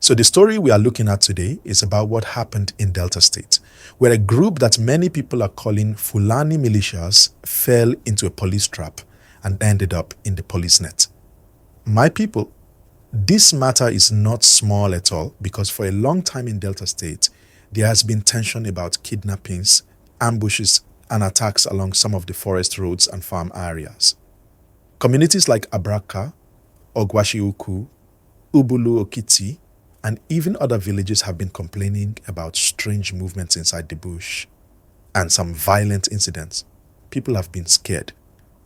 So the story we are looking at today is about what happened in Delta State, where a group that many people are calling Fulani Militias fell into a police trap and ended up in the police net. My people, this matter is not small at all, because for a long time in Delta State, there has been tension about kidnappings, ambushes, and attacks along some of the forest roads and farm areas. Communities like Abraka, Ogwashiuku, Ubulu Okiti, and even other villages have been complaining about strange movements inside the bush and some violent incidents. People have been scared,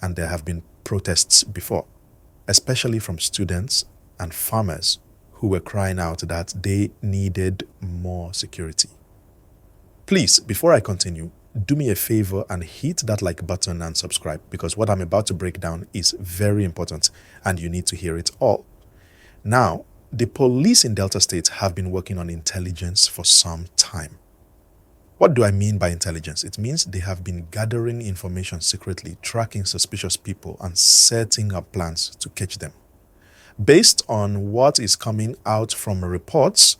and there have been protests before, especially from students and farmers who were crying out that they needed more security. Please, before I continue, do me a favor and hit that like button and subscribe, because what I'm about to break down is very important and you need to hear it all. Now, the police in Delta State have been working on intelligence for some time. What do I mean by intelligence? It means they have been gathering information secretly, tracking suspicious people, and setting up plans to catch them. Based on what is coming out from reports,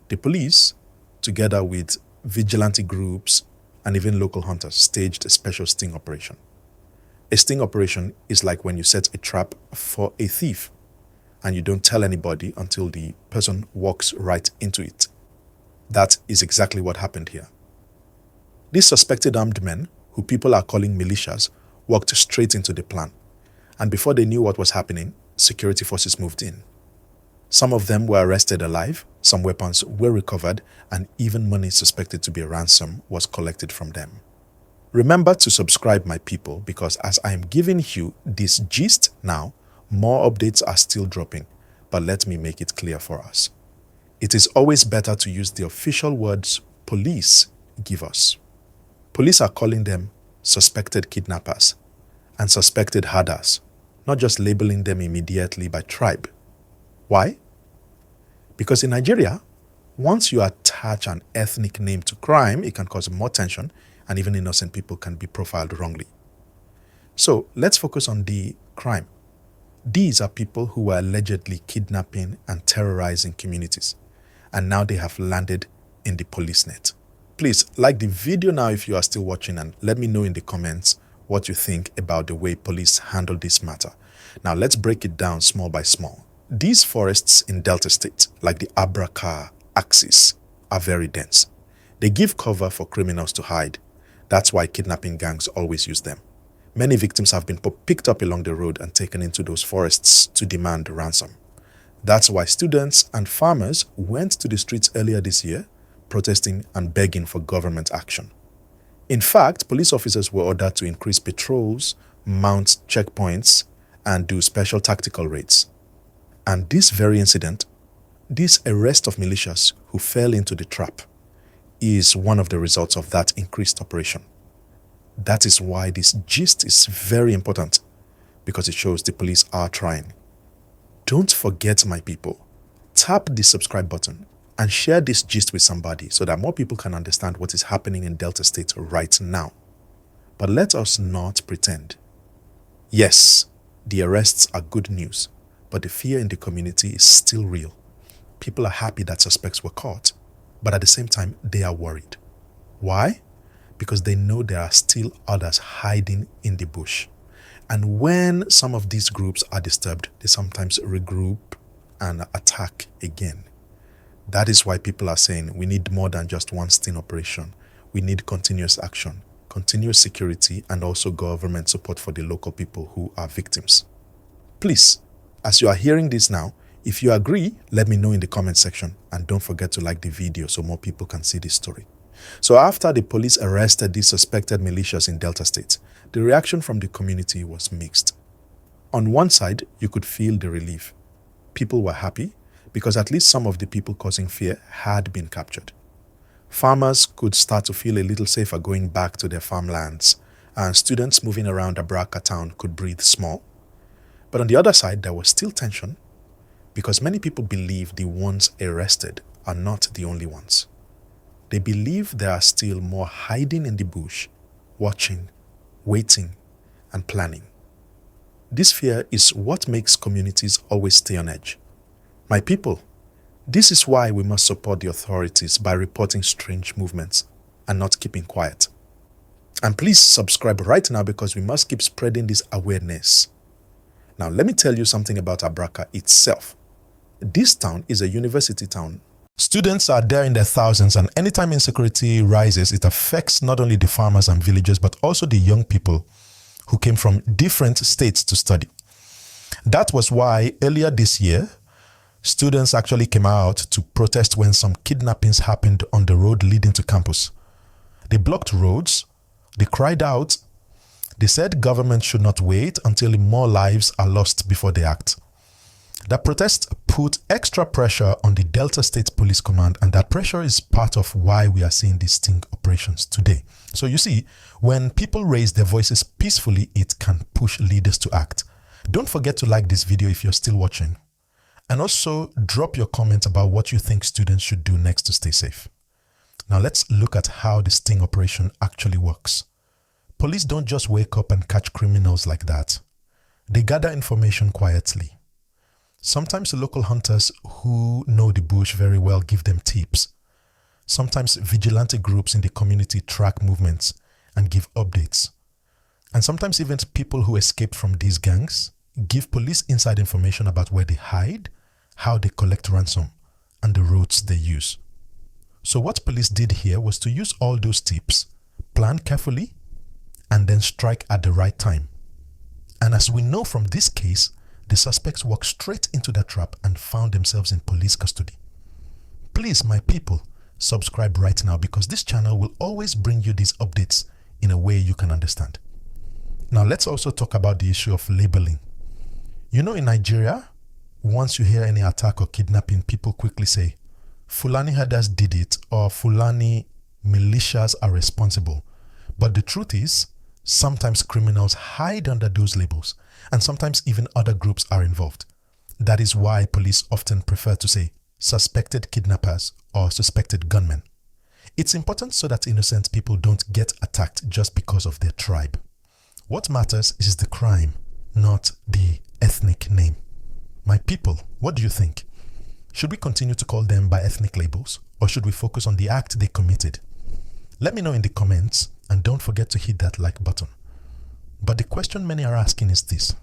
the police, together with vigilante groups and even local hunters, staged a special sting operation. A sting operation is like when you set a trap for a thief and you don't tell anybody until the person walks right into it. That is exactly what happened here. These suspected armed men, who people are calling militias, walked straight into the plan. And before they knew what was happening, security forces moved in. Some of them were arrested alive, some weapons were recovered, and even money suspected to be a ransom was collected from them. Remember to subscribe, my people, because as I am giving you this gist now, more updates are still dropping, but let me make it clear for us. It is always better to use the official words police give us. Police are calling them suspected kidnappers and suspected herders, not just labeling them immediately by tribe. Why? Because in Nigeria, once you attach an ethnic name to crime, it can cause more tension and even innocent people can be profiled wrongly. So let's focus on the crime. These are people who were allegedly kidnapping and terrorizing communities, and now they have landed in the police net. Please like the video now if you are still watching, and let me know in the comments what you think about the way police handled this matter. Now let's break it down small by small. These forests in Delta State, like the Abraka axis, are very dense. They give cover for criminals to hide. That's why kidnapping gangs always use them. Many victims have been picked up along the road and taken into those forests to demand ransom. That's why students and farmers went to the streets earlier this year, protesting and begging for government action. In fact, police officers were ordered to increase patrols, mount checkpoints, and do special tactical raids. And this very incident, this arrest of militias who fell into the trap, is one of the results of that increased operation. That is why this gist is very important, because it shows the police are trying. Don't forget, my people, tap the subscribe button and share this gist with somebody so that more people can understand what is happening in Delta State right now. But let us not pretend. Yes, the arrests are good news, but the fear in the community is still real. People are happy that suspects were caught, but at the same time, they are worried. Why? Because they know there are still others hiding in the bush. And when some of these groups are disturbed, they sometimes regroup and attack again. That is why people are saying we need more than just one sting operation. We need continuous action, continuous security, and also government support for the local people who are victims. Please, as you are hearing this now, if you agree, let me know in the comment section, and don't forget to like the video so more people can see this story. So after the police arrested these suspected militias in Delta State, the reaction from the community was mixed. On one side, you could feel the relief. People were happy because at least some of the people causing fear had been captured. Farmers could start to feel a little safer going back to their farmlands, and students moving around Abraka town could breathe small. But on the other side, there was still tension because many people believe the ones arrested are not the only ones. They believe there are still more hiding in the bush, watching, waiting, and planning. This fear is what makes communities always stay on edge. My people, This is why we must support the authorities by reporting strange movements and not keeping quiet. And please subscribe right now because we must keep spreading this awareness. Now, let me tell you something about Abraka itself. This town is a university town. Students are there in their thousands, and anytime insecurity rises, it affects not only the farmers and villagers, but also the young people who came from different states to study. That was why earlier this year, students actually came out to protest when some kidnappings happened on the road leading to campus. They blocked roads, they cried out, they said government should not wait until more lives are lost before they act. That protest put extra pressure on the Delta State Police Command, and that pressure is part of why we are seeing these sting operations today. So you see, when people raise their voices peacefully, it can push leaders to act. Don't forget to like this video if you're still watching. And also drop your comment about what you think students should do next to stay safe. Now let's look at how the sting operation actually works. Police don't just wake up and catch criminals like that. They gather information quietly. Sometimes the local hunters who know the bush very well give them tips. Sometimes vigilante groups in the community track movements and give updates. And sometimes even people who escaped from these gangs give police inside information about where they hide, how they collect ransom, and the routes they use. So what police did here was to use all those tips, plan carefully, and then strike at the right time. And as we know from this case, the suspects walked straight into the trap and found themselves in police custody. Please, my people, subscribe right now because this channel will always bring you these updates in a way you can understand. Now let's also talk about the issue of labeling. You know, in Nigeria, once you hear any attack or kidnapping, people quickly say, Fulani herders did it, or Fulani militias are responsible. But the truth is, sometimes criminals hide under those labels, and sometimes even other groups are involved. That is why police often prefer to say suspected kidnappers or suspected gunmen. It's important so that innocent people don't get attacked just because of their tribe. What matters is the crime, not the ethnic name. My people, what do you think? Should we continue to call them by ethnic labels, or should we focus on the act they committed? Let me know in the comments, and don't forget to hit that like button. But the question many are asking is this: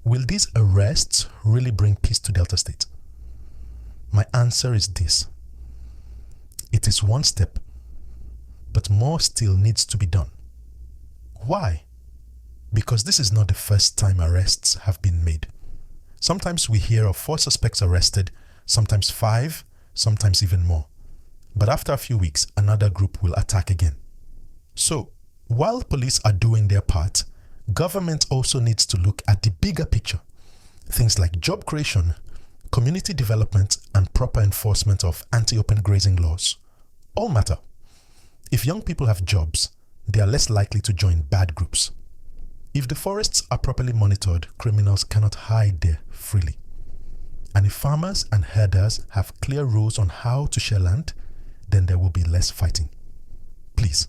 will these arrests really bring peace to Delta State? My answer is this: it is one step, but more still needs to be done. Why? Because this is not the first time arrests have been made. Sometimes we hear of 4 suspects arrested, sometimes 5, sometimes even more. But after a few weeks, another group will attack again. So, while police are doing their part, government also needs to look at the bigger picture. Things like job creation, community development, and proper enforcement of anti-open grazing laws all matter. If young people have jobs, they are less likely to join bad groups. If the forests are properly monitored, criminals cannot hide there freely. And if farmers and herders have clear rules on how to share land, then there will be less fighting. Please,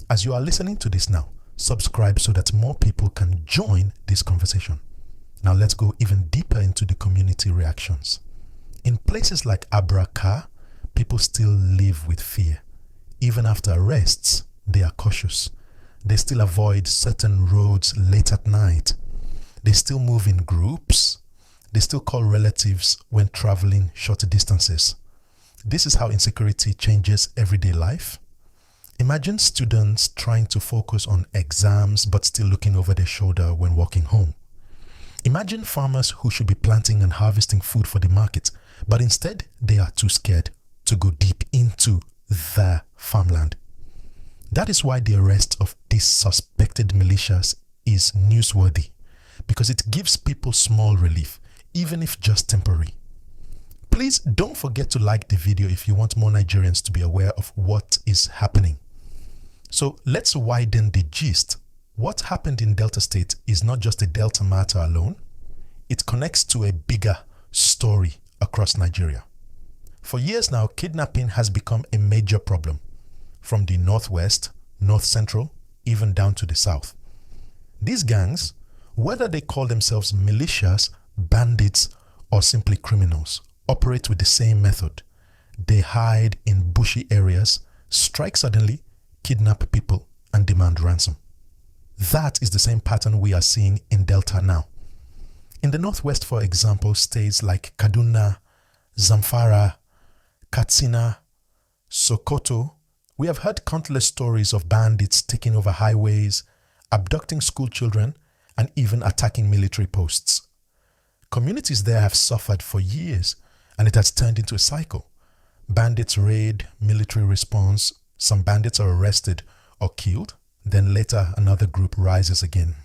as you are listening to this now, subscribe so that more people can join this conversation. Now let's go even deeper into the community reactions. In places like Abraka, people still live with fear. Even after arrests, they are cautious. They still avoid certain roads late at night. They still move in groups. They still call relatives when traveling short distances. This is how insecurity changes everyday life. Imagine students trying to focus on exams but still looking over their shoulder when walking home. Imagine farmers who should be planting and harvesting food for the market, but instead they are too scared to go deep into their farmland. That is why the arrest of these suspected militias is newsworthy, because it gives people small relief, even if just temporary. Please don't forget to like the video if you want more Nigerians to be aware of what is happening. So let's widen the gist. What happened in Delta State is not just a Delta matter alone. It connects to a bigger story across Nigeria. For years now, kidnapping has become a major problem, from the northwest, north central, even down to the south. These gangs, whether they call themselves militias, bandits, or simply criminals, operate with the same method. They hide in bushy areas, strike suddenly, kidnap people, and demand ransom. That is the same pattern we are seeing in Delta now. In the Northwest, for example, states like Kaduna, Zamfara, Katsina, Sokoto, we have heard countless stories of bandits taking over highways, abducting school children, and even attacking military posts. Communities there have suffered for years, and it has turned into a cycle. Bandits raid, military response, some bandits are arrested or killed, then later another group rises again.